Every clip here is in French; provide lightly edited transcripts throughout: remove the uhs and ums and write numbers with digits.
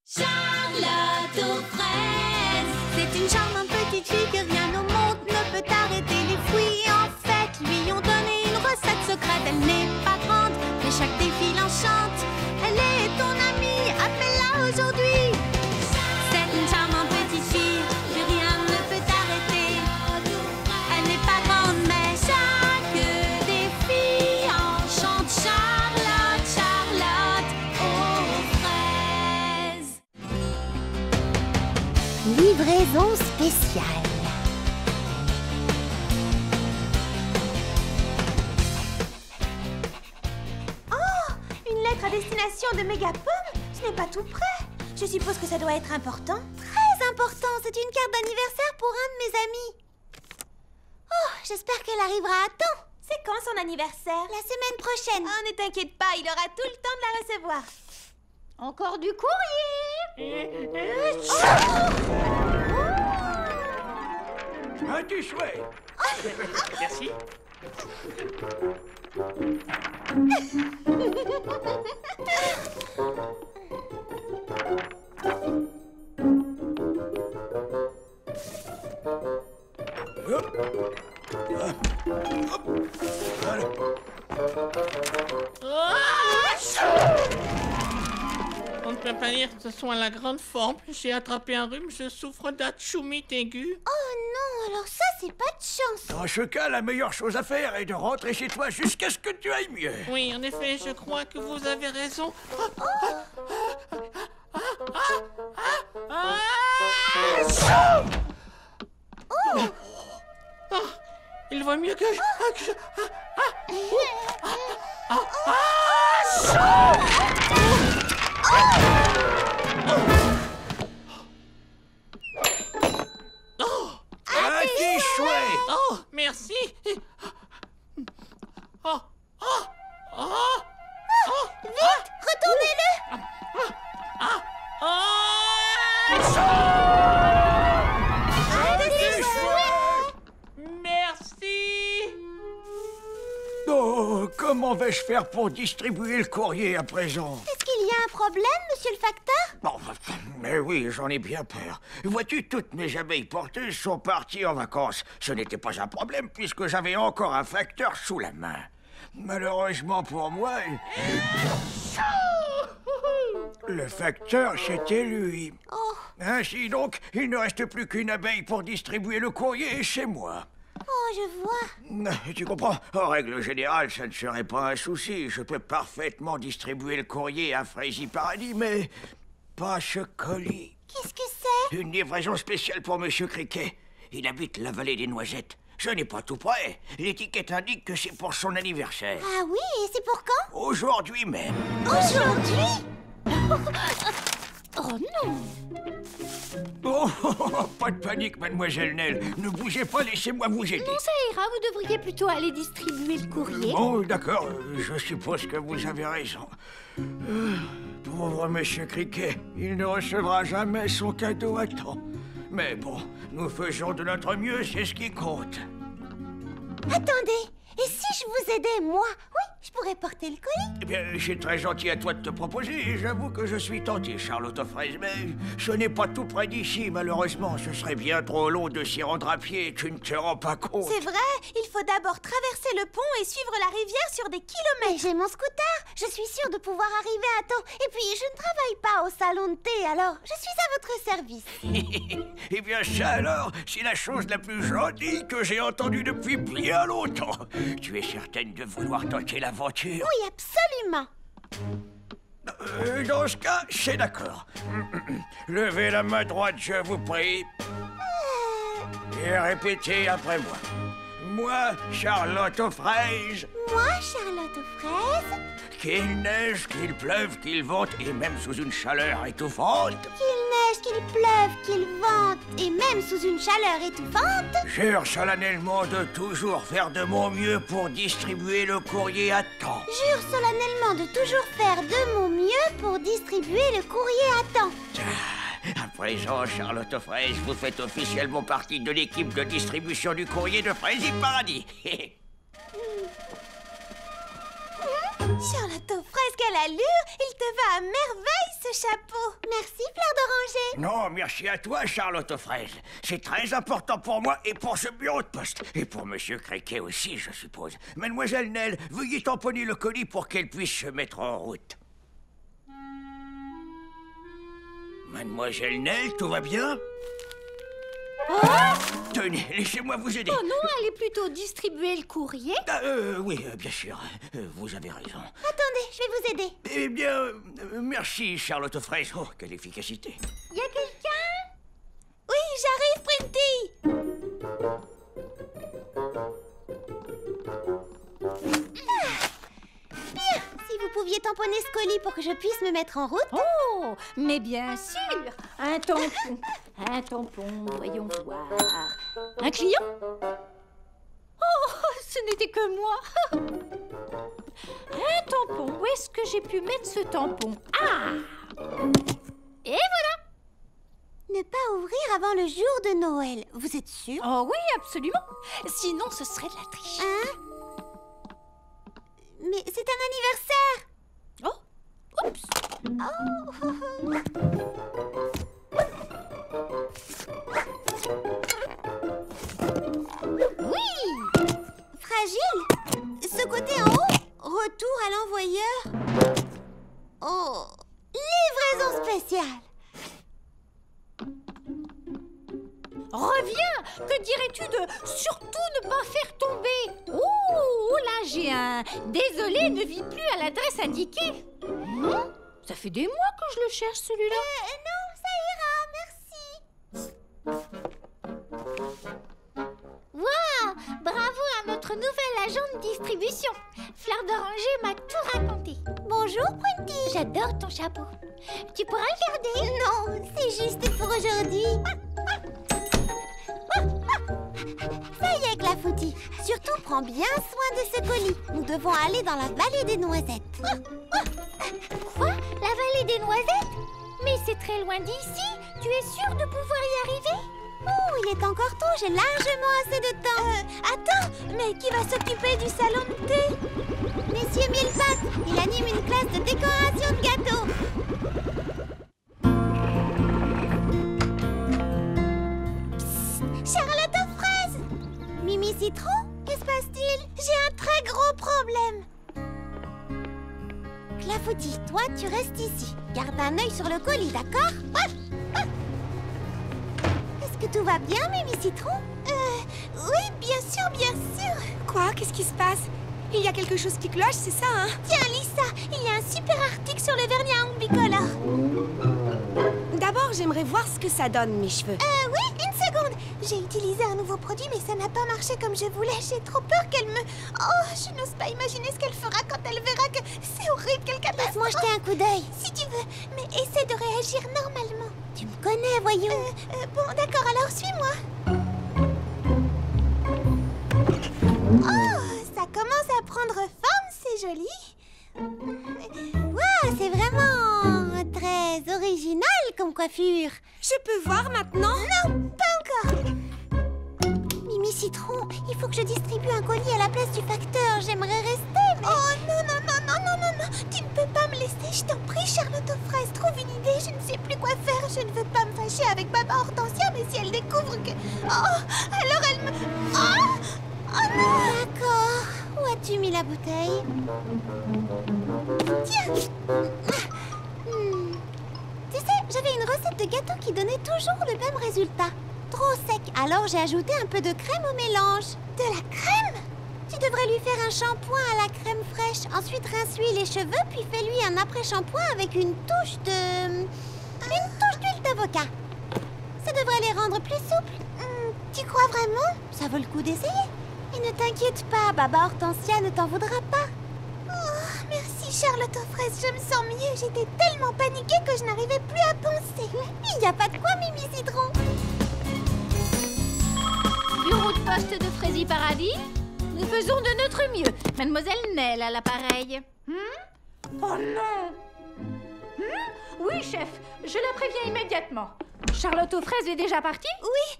Charlotte aux fraises. C'est une charmante petite fille que rien au monde ne peut arrêter. Les fruits en fait lui ont donné une recette secrète. Elle n'est pas grande, mais chaque défi l'enchante. Elle est ton amie, appelle-la aujourd'hui. C'est une charmante petite fille que rien ne peut arrêter. Elle n'est pas grande, mais chaque défi enchante. Charlotte, Charlotte aux fraises. Livraison spéciale. Oh, une lettre à destination de Mégapomme? Ce n'est pas tout près. Je suppose que ça doit être important. Très important, c'est une carte d'anniversaire pour un de mes amis. Oh, j'espère qu'elle arrivera à temps. C'est quand son anniversaire? La semaine prochaine. Oh, ne t'inquiète pas, il aura tout le temps de la recevoir. Encore du courrier. Un petit chouette. Merci. Hop. Hop. Voilà. On ne peut pas dire que ce soit la grande forme. J'ai attrapé un rhume, je souffre d'atchoumite aiguë. Oh non, alors ça, c'est pas de chance. Dans ce cas, la meilleure chose à faire est de rentrer chez toi jusqu'à ce que tu ailles mieux. Oui, en effet, je crois que vous avez raison. Il vaut mieux que je... Un petit chouette. Oh, merci. Oh, oh, oh, oh, Vite, retournez-le. merci. Oh, comment vais-je faire pour distribuer le courrier à présent? Est-ce qu'il y a un problème, monsieur le facteur? Bon, mais oui, j'en ai bien peur. Vois-tu, toutes mes abeilles porteuses sont parties en vacances. Ce n'était pas un problème puisque j'avais encore un facteur sous la main. Malheureusement pour moi, le facteur, c'était lui. Oh, Ainsi donc, il ne reste plus qu'une abeille pour distribuer le courrier chez moi. oh, je vois. Tu comprends? En règle générale, ça ne serait pas un souci. Je peux parfaitement distribuer le courrier à Fraizy Paradis, mais pas ce colis. Qu'est-ce que c'est? Une livraison spéciale pour Monsieur Criquet. Il habite la vallée des Noisettes. Ce n'est pas tout près. L'étiquette indique que c'est pour son anniversaire. Ah oui, et c'est pour quand? Aujourd'hui même. Aujourd'hui? Oh non! Oh, pas de panique, mademoiselle Nell. Ne bougez pas, laissez-moi vous aider. Non, ça ira, vous devriez plutôt aller distribuer le courrier. Bon, d'accord, je suppose que vous avez raison. Pauvre Monsieur Criquet, il ne recevra jamais son cadeau à temps. Mais bon, nous faisons de notre mieux, c'est ce qui compte. Attendez, et si je vous aidais, moi? Oui, je pourrais porter le colis. Eh bien, c'est très gentil à toi de te proposer, et j'avoue que je suis tenté, Charlotte aux fraises, mais ce n'est pas tout près d'ici, malheureusement. Ce serait bien trop long de s'y rendre à pied, tu ne te rends pas compte. C'est vrai, il faut d'abord traverser le pont et suivre la rivière sur des kilomètres. Mais j'ai mon scooter, je suis sûre de pouvoir arriver à temps. Et puis, je ne travaille pas au salon de thé, alors je suis à votre service. Eh bien, ça alors, c'est la chose la plus gentille que j'ai entendue depuis bien longtemps. Tu es certaine de vouloir tenter l'aventure? Oui, absolument. Dans ce cas, c'est d'accord. Levez la main droite, je vous prie. Et répétez après moi. Moi, Charlotte aux fraises. Moi, Charlotte aux fraises. Qu'il neige, qu'il pleuve, qu'il vente, et même sous une chaleur étouffante. Qu'il neige, qu'il pleuve, qu'il vente, et même sous une chaleur étouffante. Jure solennellement de toujours faire de mon mieux pour distribuer le courrier à temps. Jure solennellement de toujours faire de mon mieux pour distribuer le courrier à temps. À présent, Charlotte aux fraises, vous faites officiellement partie de l'équipe de distribution du courrier de Fraizy Paradis. Charlotte aux fraises, quelle allure! Il te va à merveille, ce chapeau! Merci, Non, merci à toi, Charlotte aux fraises. C'est très important pour moi et pour ce bureau de poste. Et pour Monsieur Criquet aussi, je suppose. Mademoiselle Nell, veuillez tamponner le colis pour qu'elle puisse se mettre en route. Mademoiselle Nell, tout va bien? Tenez, laissez-moi vous aider. Oh non, allez plutôt distribuer le courrier. Oui, bien sûr. Vous avez raison. Attendez, je vais vous aider. Eh bien, merci, Charlotte aux fraises. Oh, quelle efficacité. Y a quelqu'un? Oui, j'arrive, Printy. Bien, si vous pouviez tamponner ce colis pour que je puisse me mettre en route. Oh, mais bien sûr. Un tampon, voyons voir. Un client? Oh, ce n'était que moi. Un tampon, où est-ce que j'ai pu mettre ce tampon? Ah! Et voilà. Ne pas ouvrir avant le jour de Noël. Vous êtes sûr? Oh oui, absolument. Sinon, ce serait de la triche. Hein? Mais c'est un anniversaire. Oh, oups. Oui! Fragile. Ce côté en haut. Retour à l'envoyeur. Oh! Livraison spéciale. Reviens! Que dirais-tu de surtout ne pas faire tomber? Oh, là j'ai un... Désolé, ne vit plus à l'adresse indiquée. Ça fait des mois que je le cherche, celui-là. Non, ça ira, merci. Wow! Bravo à notre nouvel agent de distribution. Fleur d'Oranger m'a tout raconté. Bonjour, Printy. J'adore ton chapeau. Tu pourras le garder? Non, c'est juste pour aujourd'hui. Ça y est, Clafoutis. Surtout, prends bien soin de ce colis. Nous devons aller dans la vallée des noisettes. Quoi? La vallée des noisettes? Mais c'est très loin d'ici. Tu es sûre de pouvoir y arriver? Oh, il est encore tôt, j'ai largement assez de temps. Attends, mais qui va s'occuper du salon de thé? Monsieur Millepattes, il anime une classe de décoration de gâteaux. Psst, Charlotte aux fraises. Mimi Citron, que se passe-t-il? J'ai un très gros problème. Clafoutis, toi, tu restes ici. Garde un œil sur le colis, d'accord? Est-ce que tout va bien, Mimi Citron? Oui, bien sûr, bien sûr. Quoi? Qu'est-ce qui se passe? Il y a quelque chose qui cloche, c'est ça, hein? Tiens, Lisa, il y a un super article sur le vernis à ongles bicolores. D'abord, j'aimerais voir ce que ça donne, mes cheveux. Oui, une seconde. J'ai utilisé un nouveau produit, mais ça n'a pas marché comme je voulais. J'ai trop peur qu'elle me... Oh, je n'ose pas imaginer ce qu'elle fera quand elle verra que c'est horrible, quelle catastrophe. Laisse-moi jeter un coup d'œil. Si tu veux, mais essaie de réagir normalement. Tu me connais, voyons. Bon, d'accord, alors suis-moi. Oh, ça commence à prendre forme, c'est joli. Waouh, c'est vraiment très original comme coiffure. Je peux voir maintenant? Non, pas encore. Mimi Citron, il faut que je distribue un colis à la place du facteur. J'aimerais rester, mais... Oh non, non, non, non, non, non, non. Tu ne peux pas me laisser, je t'en prie, Charlotte aux fraises. Trouve une idée, je ne sais plus quoi faire. Je ne veux pas me fâcher avec Maman Hortensia, mais si elle découvre que... Oh, alors elle me... Oh, oh non. D'accord. Où as-tu mis la bouteille? Tiens. Tu sais, j'avais une recette de gâteau qui donnait toujours le même résultat. Trop sec, alors j'ai ajouté un peu de crème au mélange. De la crème? Tu devrais lui faire un shampoing à la crème fraîche. Ensuite, rince-lui les cheveux, puis fais-lui un après-shampoing avec une touche d'huile d'avocat. Ça devrait les rendre plus souples. Tu crois vraiment? Ça vaut le coup d'essayer. Et ne t'inquiète pas, Baba Hortensia ne t'en voudra pas. Oh, merci Charlotte aux fraises, je me sens mieux. J'étais tellement paniquée que je n'arrivais plus à penser. Il n'y a pas de quoi, Mimi Citron. Bureau de poste de Frézy Paradis. Nous faisons de notre mieux. Mademoiselle Nell à l'appareil. Oh non! Oui, chef, je la préviens immédiatement. Charlotte aux fraises est déjà partie? Oui,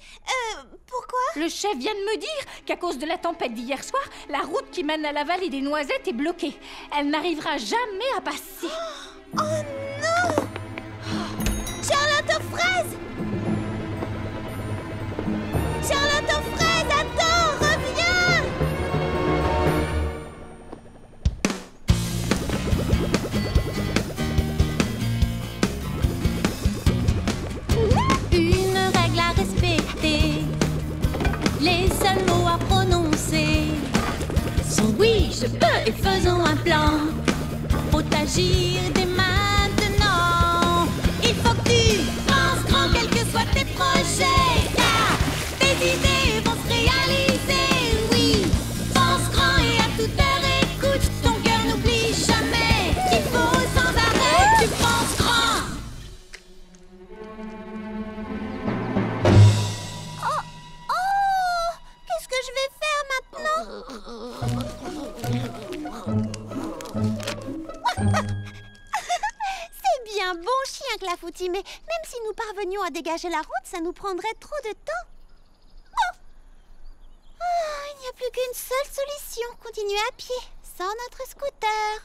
pourquoi? Le chef vient de me dire qu'à cause de la tempête d'hier soir, la route qui mène à la vallée des noisettes est bloquée. Elle n'arrivera jamais à passer. Oh non! Charlotte aux fraises! fraises! Charlotte aux fraises, attends, reviens! Une règle à respecter, les seuls mots à prononcer sont oui, je peux et faisons un plan. Faut agir dès maintenant. Il faut que tu penses grand, quels que soient tes projets. Car tes idées vont se réaliser. Oui, pense grand et à toute heure écoute. Ton cœur n'oublie jamais qu'il faut sans arrêt tu penses grand. Oh, qu'est-ce que je vais faire maintenant? C'est bien bon chien, Clafoutis, mais même si nous parvenions à dégager la route, ça nous prendrait trop de temps. Oh. Il n'y a plus qu'une seule solution, continuer à pied, sans notre scooter.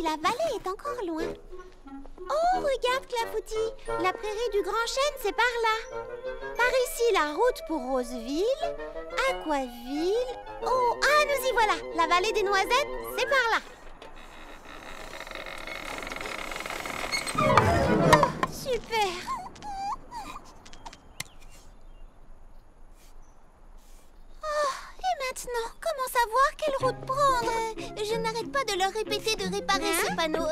La vallée est encore loin. Oh, regarde, Clafoutis. La prairie du Grand Chêne, c'est par là. Par ici, la route pour Roseville, Aquaville. Oh, ah, nous y voilà. La vallée des Noisettes, c'est par là. Oh, super. Maintenant, comment savoir quelle route prendre? Je n'arrête pas de leur répéter de réparer ces panneaux.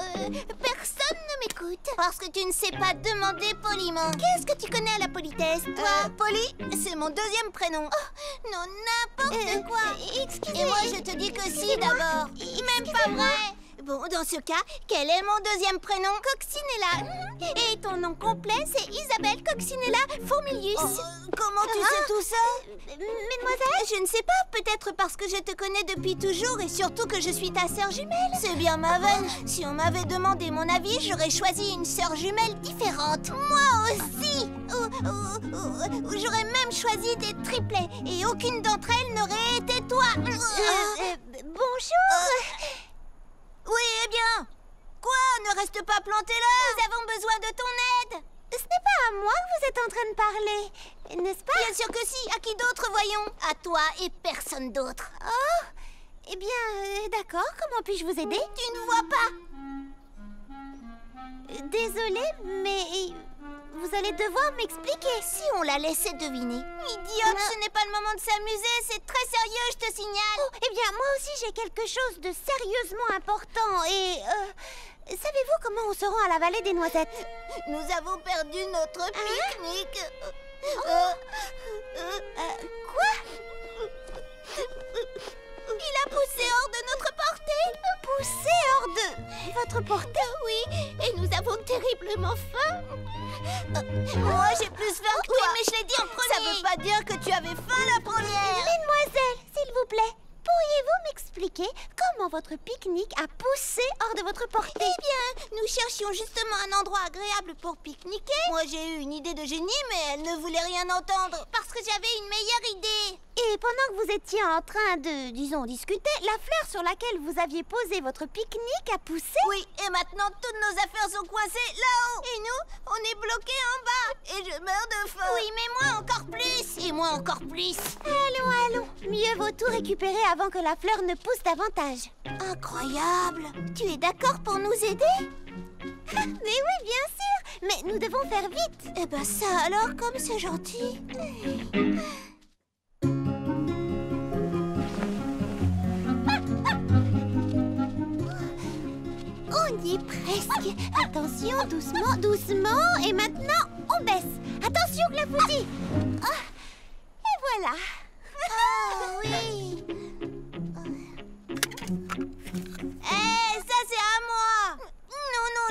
Personne ne m'écoute. Parce que tu ne sais pas demander poliment. Qu'est-ce que tu connais à la politesse, toi? Polly, c'est mon deuxième prénom. Oh, non, n'importe quoi. Excusez-moi. Et moi, je te dis que si, d'abord. Même pas vrai. Bon, dans ce cas, quel est mon deuxième prénom? Coccinella. Et ton nom complet, c'est Isabelle Coccinella Fourmilius. Comment tu sais tout ça? Mademoiselle? Je ne sais pas, peut-être parce que je te connais depuis toujours et surtout que je suis ta sœur jumelle. C'est bien ma veine. Si on m'avait demandé mon avis, j'aurais choisi une sœur jumelle différente. Moi aussi. J'aurais même choisi des triplets et aucune d'entre elles n'aurait été toi. Bonjour. Oui, eh bien. Quoi? Ne reste pas planté là. Nous avons besoin de ton aide. Ce n'est pas à moi que vous êtes en train de parler, n'est-ce pas? Bien sûr que si. À qui d'autre, voyons? À toi et personne d'autre. Oh, eh bien, d'accord. Comment puis-je vous aider? Tu ne vois pas. Désolée, mais vous allez devoir m'expliquer. Si on la laissait deviner. Idiote, ce n'est pas le moment de s'amuser. C'est très sérieux, je te signale. Oh, eh bien, moi aussi, j'ai quelque chose de sérieusement important et... savez-vous comment on se rend à la vallée des Noisettes? Nous avons perdu notre pique-nique. Quoi? Il a poussé hors de notre portée. Poussé hors de votre portée? Oui, et nous avons terriblement faim. Moi, j'ai plus faim que toi. Oui, mais je l'ai dit en premier. Ça veut pas dire que tu avais faim la première. Mesdemoiselles, s'il vous plaît, pourriez-vous m'expliquer comment votre pique-nique a poussé hors de votre portée? Eh bien, nous cherchions justement un endroit agréable pour pique-niquer. Moi, j'ai eu une idée de génie, mais elle ne voulait rien entendre. Parce que j'avais une meilleure idée. Et pendant que vous étiez en train de, disons, discuter, la fleur sur laquelle vous aviez posé votre pique-nique a poussé? Oui, et maintenant toutes nos affaires sont coincées là-haut. Et nous, on est bloqués en bas. Et je meurs de faim. Oui, mais moi encore plus. Et moi encore plus. Allons, allons. Mieux vaut tout récupérer avant que la fleur ne pousse davantage. Incroyable. Tu es d'accord pour nous aider? Mais oui, bien sûr. Mais nous devons faire vite. Eh ben ça alors, comme c'est gentil. Clafoutis. Attention, doucement, doucement. Et maintenant, on baisse. Attention, Clafoutis. Ah, et voilà. Oh oui. Ça c'est à moi.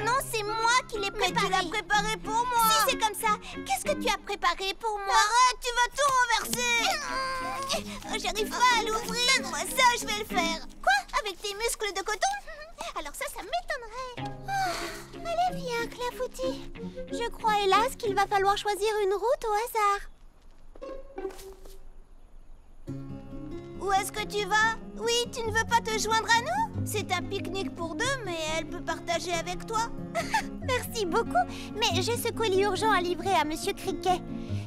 Non, c'est moi qui l'ai préparé. Mais tu l'as préparé pour moi. Si c'est comme ça, qu'est-ce que tu as préparé pour moi? Arrête, tu vas tout renverser. J'arrive pas à l'ouvrir. Donne-moi ça, je vais le faire. Quoi? Avec tes muscles de coton? Alors ça m'étonnerait. Allez, viens, Clafoutis. Je crois, hélas, qu'il va falloir choisir une route au hasard. Où est-ce que tu vas? Oui, tu ne veux pas te joindre à nous? C'est un pique-nique pour deux, mais elle peut partager avec toi. Merci beaucoup, mais j'ai ce colis urgent à livrer à Monsieur Criquet.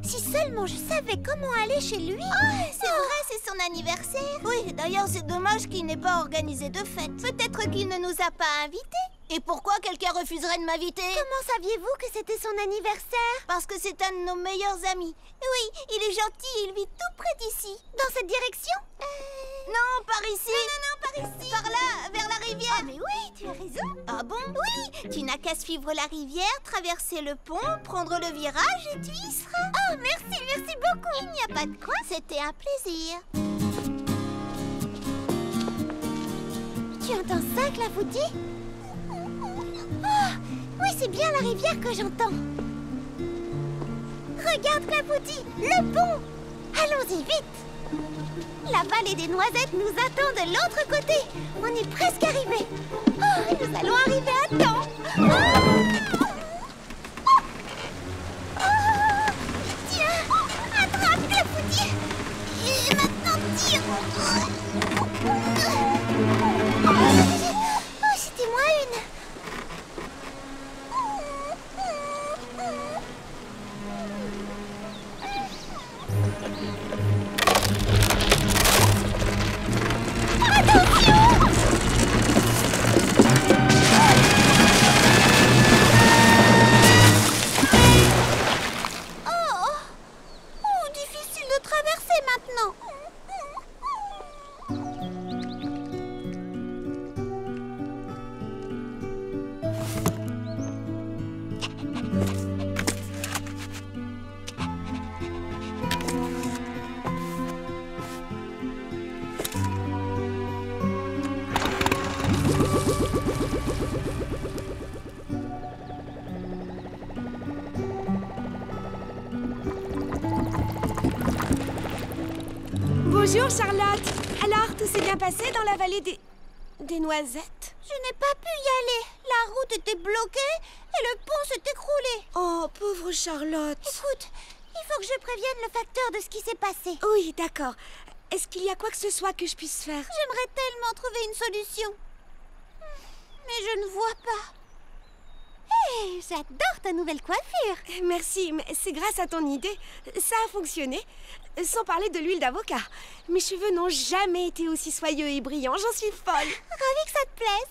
Si seulement je savais comment aller chez lui. Oh, c'est vrai, c'est son anniversaire. Oui, d'ailleurs, c'est dommage qu'il n'ait pas organisé de fête. Peut-être qu'il ne nous a pas invités. Et pourquoi quelqu'un refuserait de m'inviter? Comment saviez-vous que c'était son anniversaire? Parce que c'est un de nos meilleurs amis. Oui, il est gentil, il vit tout près d'ici. Dans cette direction? Non, par ici. Non, par ici. Par là, vers la rivière. Ah mais oui, tu as raison. Ah bon? Oui, tu n'as qu'à suivre la rivière, traverser le pont, prendre le virage et tu y seras. Oh, merci beaucoup. Il n'y a pas de quoi, c'était un plaisir. Tu entends ça, Clafoutis? Oh, oui, c'est bien la rivière que j'entends. Regarde, Clafoutis, le pont. Allons-y vite. La vallée des noisettes nous attend de l'autre côté. On est presque arrivé. Oh, nous allons arriver à temps. Tiens, attrape, Clafoutis. Et maintenant, tire. Oh, c'était moi une. Bonjour Charlotte. Alors, tout s'est bien passé dans la vallée des noisettes? Je n'ai pas pu y aller. La route était bloquée et le pont s'est écroulé. Oh, pauvre Charlotte. Écoute, il faut que je prévienne le facteur de ce qui s'est passé. Oui, d'accord. Est-ce qu'il y a quoi que ce soit que je puisse faire? J'aimerais tellement trouver une solution. Mais je ne vois pas. Hé, j'adore ta nouvelle coiffure. Merci, mais c'est grâce à ton idée. Ça a fonctionné. Sans parler de l'huile d'avocat. Mes cheveux n'ont jamais été aussi soyeux et brillants. J'en suis folle. Ravie que ça te plaise.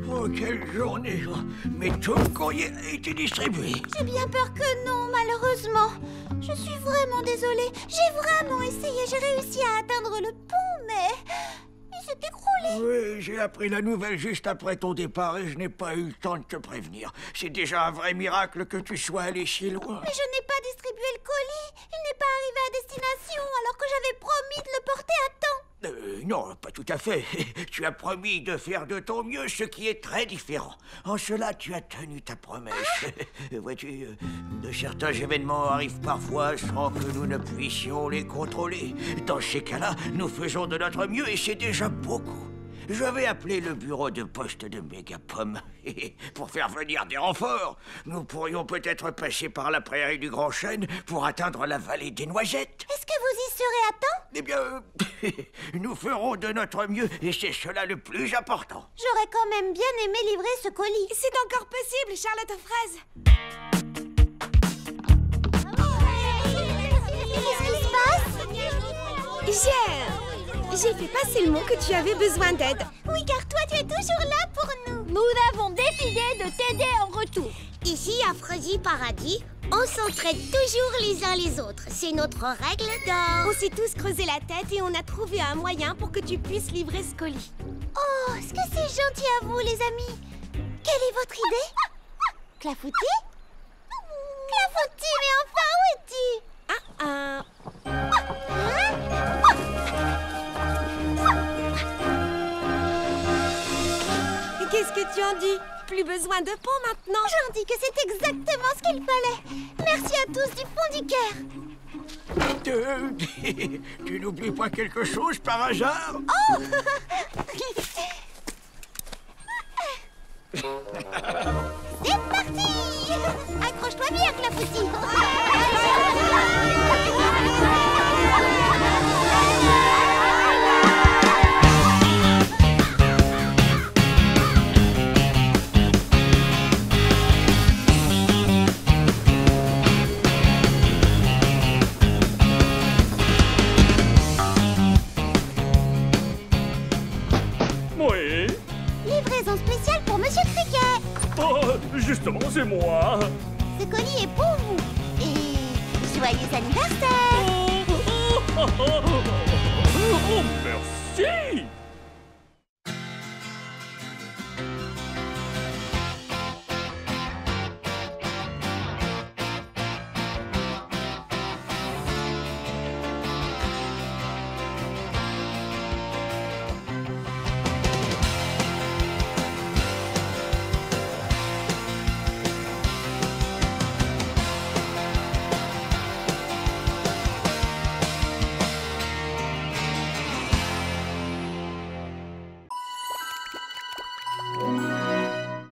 Oh, quelle journée! Mais tout le courrier a été distribué. J'ai bien peur que non, malheureusement. Je suis vraiment désolée. J'ai vraiment essayé. J'ai réussi à atteindre le pont, mais il s'est écroulé. Oui, j'ai appris la nouvelle juste après ton départ et je n'ai pas eu le temps de te prévenir. C'est déjà un vrai miracle que tu sois allé si loin. Mais je n'ai pas distribué le colis. Il n'est pas arrivé à destination alors que j'avais promis de le porter à temps. Non, pas tout à fait. Tu as promis de faire de ton mieux, ce qui est très différent. En cela, tu as tenu ta promesse. Vois-tu, de certains événements arrivent parfois sans que nous ne puissions les contrôler. Dans ces cas-là, nous faisons de notre mieux et c'est déjà beaucoup. Je vais appeler le bureau de poste de Mégapom pour faire venir des renforts. Nous pourrions peut-être passer par la prairie du Grand Chêne pour atteindre la vallée des Noisettes. Est-ce que vous y serez à temps? Eh bien, nous ferons de notre mieux et c'est cela le plus important. J'aurais quand même bien aimé livrer ce colis. C'est encore possible, Charlotte aux fraises. Qu'est-ce qui se passe? J'ai fait passer le mot que tu avais besoin d'aide. Oui, car toi, tu es toujours là pour nous. Nous avons décidé de t'aider en retour. Ici, à Fraisie Paradis, On s'entraide toujours les uns les autres. C'est notre règle d'or. On s'est tous creusé la tête et on a trouvé un moyen pour que tu puisses livrer ce colis. Oh, est-ce que c'est gentil à vous, les amis? Quelle est votre idée? Clafoutis? Clafoutis, mais enfin, où es-tu? Qu'est-ce que tu en dis? Plus besoin de pont maintenant. J'en dis que c'est exactement ce qu'il fallait. Merci à tous du fond du cœur. Tu n'oublies pas quelque chose par hasard? Oh C'est parti. Accroche-toi bien, Clafoutis. Oui. Livraison spéciale pour Monsieur Cricket. Oh, justement, c'est moi. Ce colis est pour vous. Et joyeux anniversaire. Oh, merci.